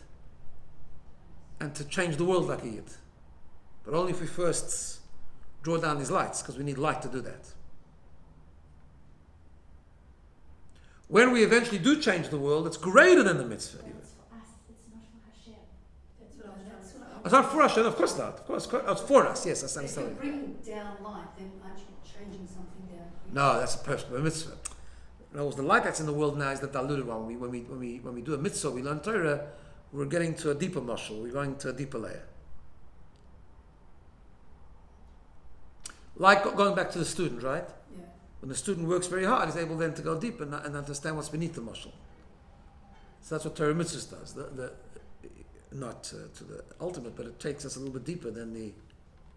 and to change the world like a Yid. But only if we first draw down these lights, because we need light to do that. When we eventually do change the world, it's greater than the mitzvah. Even. It's for us, it's not for Hashem. That's what I was trying to say. It's not for Hashem, of course not. Of course, it's for us. Yes, that's If understanding. you're bringing down light, then aren't you changing something down? No, that's a personal mitzvah. In other words, the light that's in the world now is the diluted one. When we do a mitzvah, we learn Torah, we're getting to a deeper mashal. We're going to a deeper layer. Like going back to the student, right? Yeah. When the student works very hard, he's able then to go deep and understand what's beneath the mashal. So that's what Torah mitzvahs does. Not to the ultimate, but it takes us a little bit deeper than the.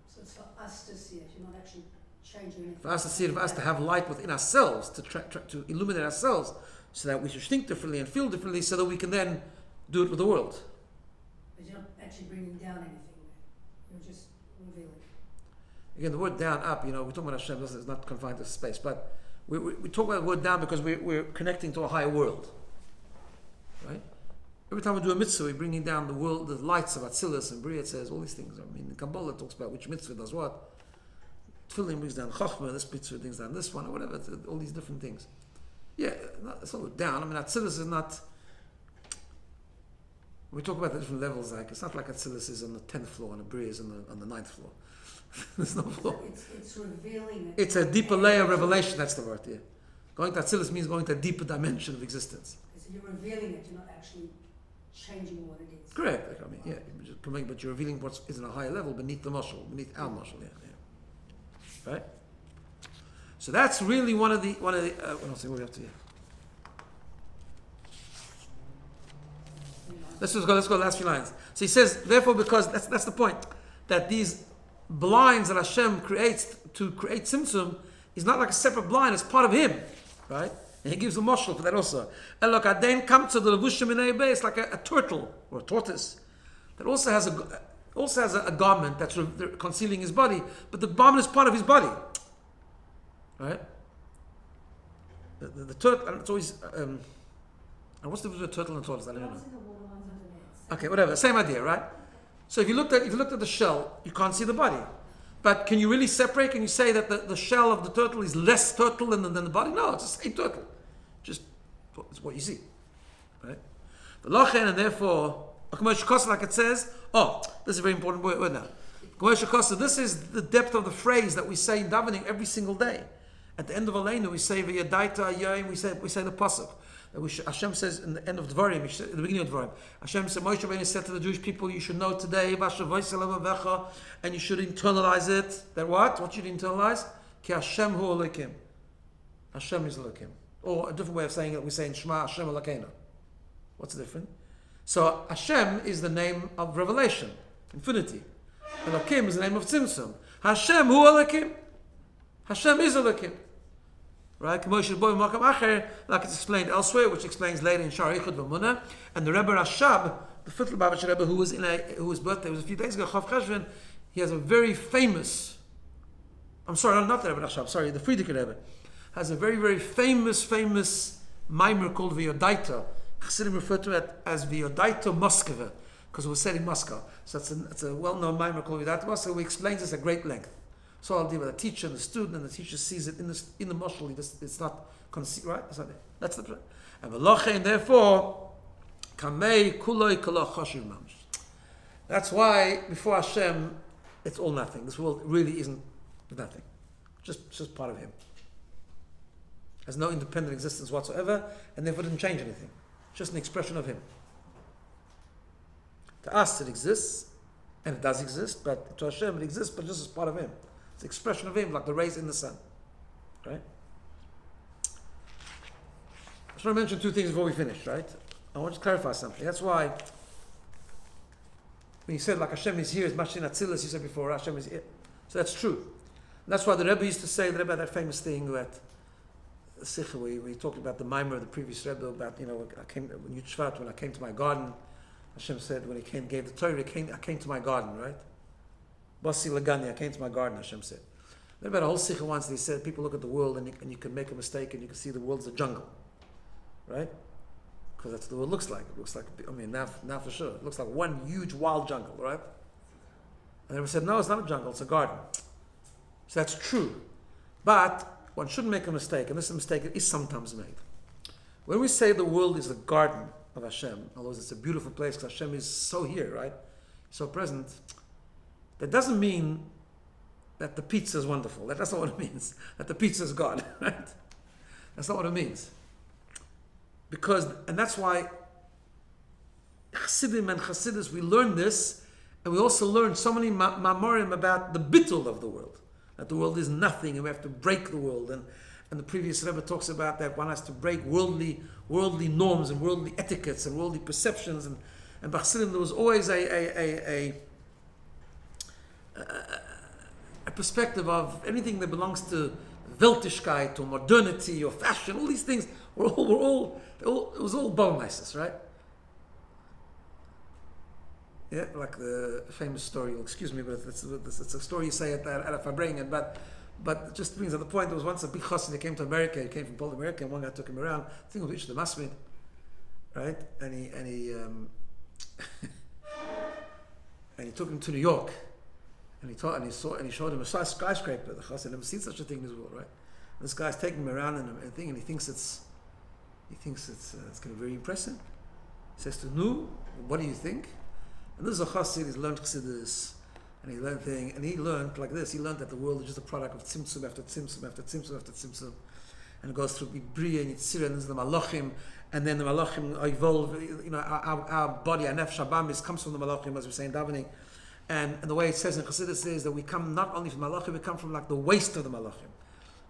So it's for us to see it. You're not actually changing anything. For us to see it, for us to have light within ourselves, to illuminate ourselves, so that we should think differently and feel differently, so that we can then do it with the world. But you're not actually bringing down anything. You're just revealing. Again, the word down, up, we're talking about Hashem, this is not confined to space, but we talk about the word down because we're connecting to a higher world. Right? Every time we do a mitzvah, we're bringing down the world, the lights of Atzilus and Bria. It says all these things. I mean, the Kabbalah talks about which mitzvah does what. Tefillin brings down Chochmah, this mitzvah brings down this one, or whatever, all these different things. Yeah, it's not down. I mean, Atzilus is not... We talk about the different levels, like, it's not like Atzilus is on the 10th floor and a Bria is on the 9th floor. There's no floor. It's revealing. It's a deeper layer of revelation, that's the word, yeah. Going to Atzilus means going to a deeper dimension of existence. So you're revealing it, you're not actually changing what it is. Correct. Like, I mean, yeah, but you're revealing what is in a higher level beneath the mashal, beneath our mashal. Yeah. Right. So that's really one of the. What else are we up to here? Let's go. The last few lines. So he says, therefore, because that's the point, that these blinds that Hashem creates to create Tzimtzum is not like a separate blind; it's part of Him, right? And he gives a mashal for that also. And look, then come to the levushim in it's like a turtle or a tortoise that also has a garment that's concealing his body, but the garment is part of his body, right? The turtle, and it's always. And what's the difference between a turtle and a tortoise? I don't know. Okay, whatever. Same idea, right? So if you looked at the shell, you can't see the body. But can you really separate? Can you say that the shell of the turtle is less turtle than the body? No, it's the same turtle. Just it's what you see. Right? And therefore, like it says, this is a very important word now. This is the depth of the phrase that we say in davening every single day. At the end of Aleinu, we say V'yadaita Yoim, we say the pasuk. Hashem says in the end of Dvarim, at the beginning of Dvarim, Hashem said, Moshe Rabbeinu said to the Jewish people, you should know today, and you should internalize it. That what? What should you internalize? Ki Hashem hu Elokim. Hashem is Elokim. Or a different way of saying it, we say in Shema, Hashem Elokeinu. What's the difference? So Hashem is the name of revelation, infinity. Elokim is the name of Tzimtzum. Hashem hu Elokim. Hashem is Elokim. Right? Like it's explained elsewhere, which explains later in Shar Eichud V'Munah. And the Rebbe Rashab, the fifth Lubavitcher Rebbe, whose birthday was a few days ago, Chav Cheshvan, he has a very famous, not the Rebbe Rashab, sorry, the Frierdiker Rebbe, has a very, very famous mimer called V'yodaita. Chassidim refer to it as V'yodaita Moskva, because it was said in Moscow. So it's a well-known mimer called V'yodaita Moskva, who explains this at great length. So I'll deal with the teacher and the student, and the teacher sees it in the mashal. It's not conceived, right? That's the plan. And therefore, kamei kuloi koloch choshev mamash. That's why before Hashem, it's all nothing. This world really isn't nothing. Just part of Him. Has no independent existence whatsoever, and therefore didn't change anything. Just an expression of Him. To us, it exists, and it does exist, but to Hashem, it exists, but just as part of Him. It's an expression of Him, like the rays in the sun. Right? I just want to mention two things before we finish, right? I want to clarify something. That's why, when you said like Hashem is here, as much in Atzilus, you said before, Hashem is here. So that's true. And that's why the Rebbe used to say, the Rebbe had that famous thing that Sikha, we talked about the mimer of the previous Rebbe, about, when I came to my garden, Hashem said, when He gave the Torah, I came to my garden, right? Basi Lagani, I came to my garden, Hashem said. There about a whole sikha once, they said, people look at the world and you can make a mistake and you can see the world's a jungle. Right? Because that's what the world looks like. It looks like, now for sure, it looks like one huge wild jungle, right? And they said, no, it's not a jungle, it's a garden. So that's true. But one shouldn't make a mistake, and this mistake is sometimes made. When we say the world is the garden of Hashem, although it's a beautiful place because Hashem is so here, right? So present. That doesn't mean that the pizza is wonderful. That's not what it means. That the pizza is God, right? That's not what it means. And that's why Chassidim and Chassidus, we learn this, and we also learn so many mamorim about the bittul of the world. That the world is nothing, and we have to break the world. And the previous Rebbe talks about that one has to break worldly norms and worldly etiquettes and worldly perceptions. And by Chassidim, there was always a perspective of anything that belongs to Weltlichkeit or modernity or fashion, all these things it was all Baumeises, right? Yeah, like the famous story. Well, excuse me, but it's a story you say at Fabrengen. But it just means that the point, there was once a big chassid that came to America. He came from Poland, America, and one guy took him around. I think it was the Masmid, right? And he and he took him to New York, and he showed him a skyscraper. The chassid had never seen such a thing in his world, right? And this guy's taking him around and he thinks it's going to be very impressive. He says to Nu, what do you think? And this is a chassid. He's learned chassidus, and he learned thing, and he learned like this. He learned that the world is just a product of tzimtzum after tzimtzum after tzimtzum after tzimtzum, and it goes through Bria and Yitzira, and this is the Malachim, and then the Malachim evolve. You know, our body, our nefesh, our bamis comes from the Malachim, as we say in davening, and the way it says in chassidus is that we come not only from Malachim, we come from like the waste of the Malachim,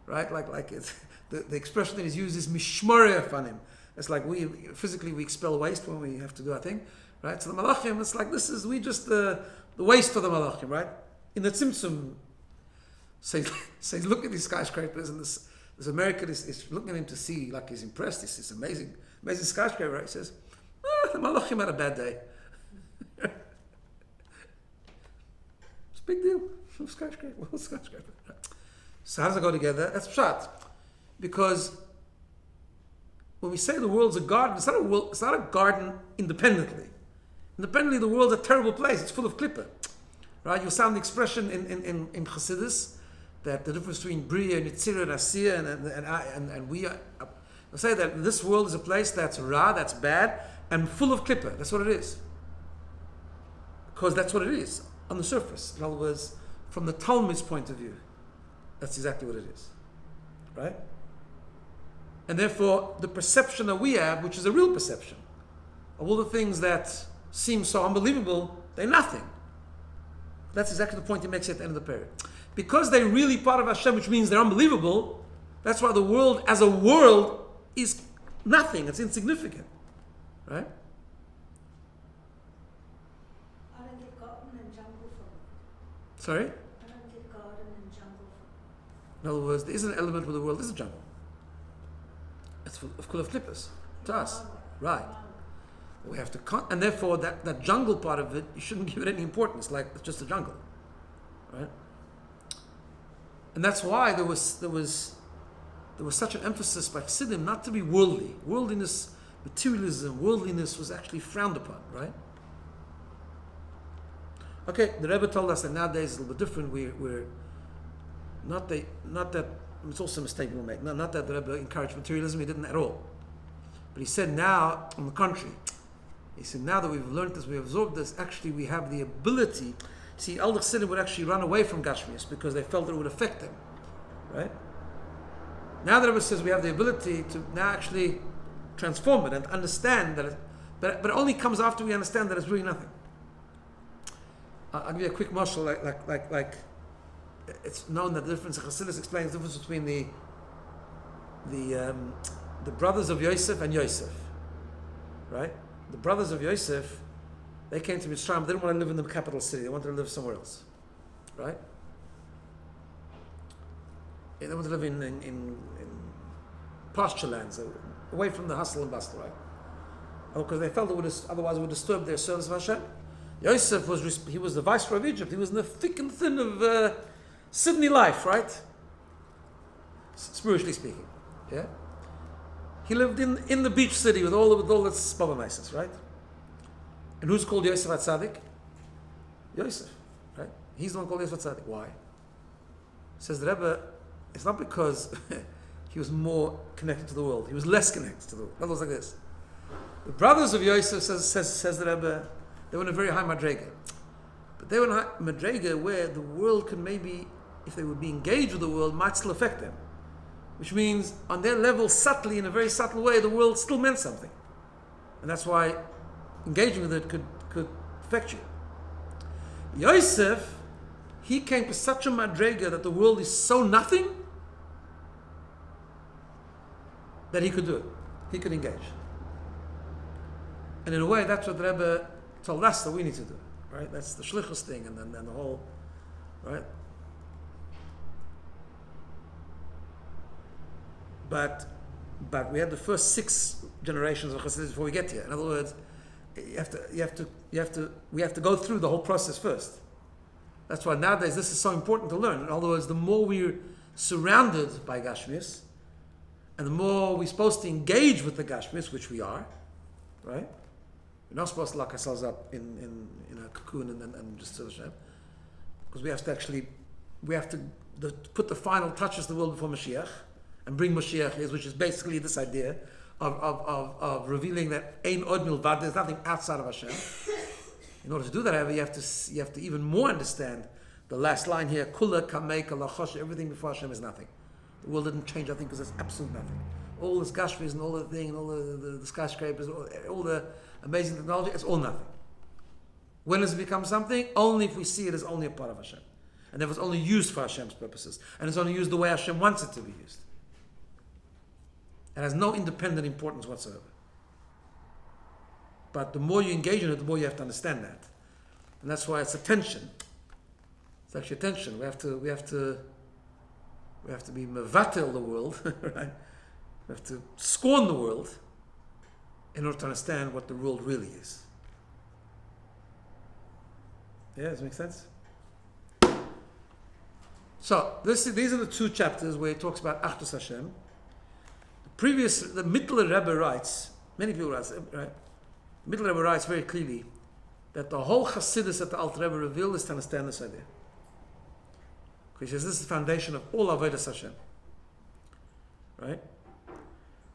right? Like it's the expression that is used is mishmoreh fanim. It's like we physically expel waste when we have to do our thing. Right, so the Malachim, it's like we just the waste of the Malachim, right? In the Tzimtzum, says look at these skyscrapers, and this American is looking at him to see, like he's impressed. This amazing skyscraper, right? He says, the Malachim had a bad day. It's a big deal. Skyscraper. Right? So how does it go together? That's pshat, because when we say the world's a garden, it's not a garden independently. Independently, the world's a terrible place. It's full of klippa, right? You'll sound the expression in Chassidus that the difference between Bria and Yitzira and Asiya and we are. They'll say that this world is a place that's ra, that's bad, and full of klippa. That's what it is. Because that's what it is on the surface. In other words, from the Talmud's point of view, that's exactly what it is, right? And therefore, the perception that we have, which is a real perception, of all the things that seem so unbelievable, they're nothing. That's exactly the point he makes at the end of the period. Because they're really part of Hashem, which means they're unbelievable, that's why the world as a world is nothing, it's insignificant. Right? I don't get garden and jungle from. Sorry? I don't get garden and jungle from. In other words, there is an element where the world is a jungle. It's full of clippers to us. Right. We have to and therefore that jungle part of it, you shouldn't give it any importance, like it's just a jungle. Right? And that's why there was such an emphasis by Chassidim not to be worldly. Worldliness, materialism, worldliness was actually frowned upon, right? Okay, the Rebbe told us that nowadays it's a little bit different. We're not that it's also a mistake we'll make. Not that the Rebbe encouraged materialism, he didn't at all. But he said now, on the contrary, he said now that we've learned this, we've absorbed this, actually we have the ability. See, all the Chassidim would actually run away from Gashmias because they felt that it would affect them, right? Now the Rebbe says we have the ability to now actually transform it and understand that but it only comes after we understand that it's really nothing. I'll give you a quick mashal, like it's known that the difference, Chassidus explains the difference between the brothers of Yosef and Yosef, right? The brothers of Yosef, they came to Mitzrayim. They didn't want to live in the capital city. They wanted to live somewhere else, right? They wanted to live in pasture lands, away from the hustle and bustle, right? Because they felt otherwise it would disturb their service of Hashem. Yosef he was the viceroy of Egypt. He was in the thick and thin of Sydney life, right? Spiritually speaking, yeah. He lived in the beach city with all its problems, right? And who's called Yosef HaTzadik? Yosef, right? He's the one called Yosef HaTzadik. Why? Says the Rebbe, it's not because he was more connected to the world. He was less connected to the world. In other words, like this. The brothers of Yosef, says the Rebbe, they were in a very high madrega. But they were in a high madrega where the world could maybe, if they would be engaged with the world, might still affect them. Which means, on their level, subtly, in a very subtle way, the world still meant something. And that's why engaging with it could affect you. Yosef, he came to such a madrega that the world is so nothing that he could do it. He could engage. And in a way, that's what the Rebbe told us that we need to do. Right? That's the shlichus thing, and then the whole, right? But we had the first 6 generations of Chassidus before we get here. In other words, we have to go through the whole process first. That's why nowadays this is so important to learn. In other words, the more we're surrounded by Gashmias, and the more we're supposed to engage with the Gashmias, which we are, right? We're not supposed to lock ourselves up in a cocoon and just serve Hashem, because we have to put the final touches to the world before Mashiach, and bring Mashiach, which is basically this idea of revealing that Ein Od Milvad, there's nothing outside of Hashem. In order to do that, however, you have to even more understand the last line here, Kula Kamei Kalachosh, everything before Hashem is nothing. The world didn't change, I think, because there's absolute nothing. All this Gashmis and all the thing, and all the skyscrapers, all the amazing technology, it's all nothing. When does it become something? Only if we see it as only a part of Hashem. And if it's only used for Hashem's purposes. And it's only used the way Hashem wants it to be used. It has no independent importance whatsoever. But the more you engage in it, the more you have to understand that. And that's why it's a tension. It's actually a tension. We have to be mevatel the world, right? We have to scorn the world in order to understand what the world really is. Yeah, does it make sense? So these are the two chapters where it talks about Achdus Hashem. The Mittler Rebbe writes, many people write, right? The Mittler Rebbe writes very clearly that the whole Chassidus that the Alter Rebbe revealed is to understand this idea. Because he says this is the foundation of all Avodas Hashem. Right?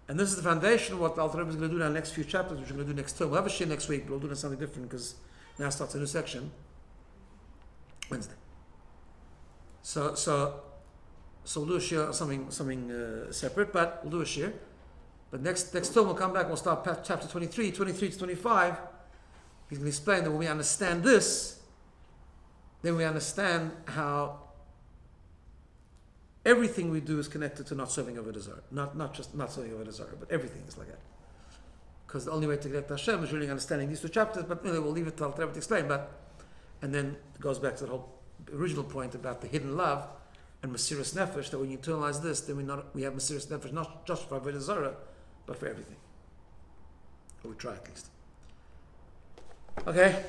And this is the foundation of what the Alter Rebbe is going to do in our next few chapters, which we're going to do next term. We'll have a shir next week, but we'll do something different because now starts a new section. Wednesday. So we'll do a shir, something separate, but we'll do a shir. But next term we'll come back, we'll start chapter 23 to 25. He's going to explain that when we understand this, then we understand how everything we do is connected to not serving Avodah Zarah. Not just not serving Avodah Zarah, but everything is like that. Because the only way to connect to Hashem is really understanding these two chapters, but we'll leave it to Alter Rebbe to explain. And then it goes back to the whole original point about the hidden love and Mesiras Nefesh, that when you internalize this, then we have Mesiras Nefesh not just for Avodah Zarah, but for everything. Or we try at least. Okay.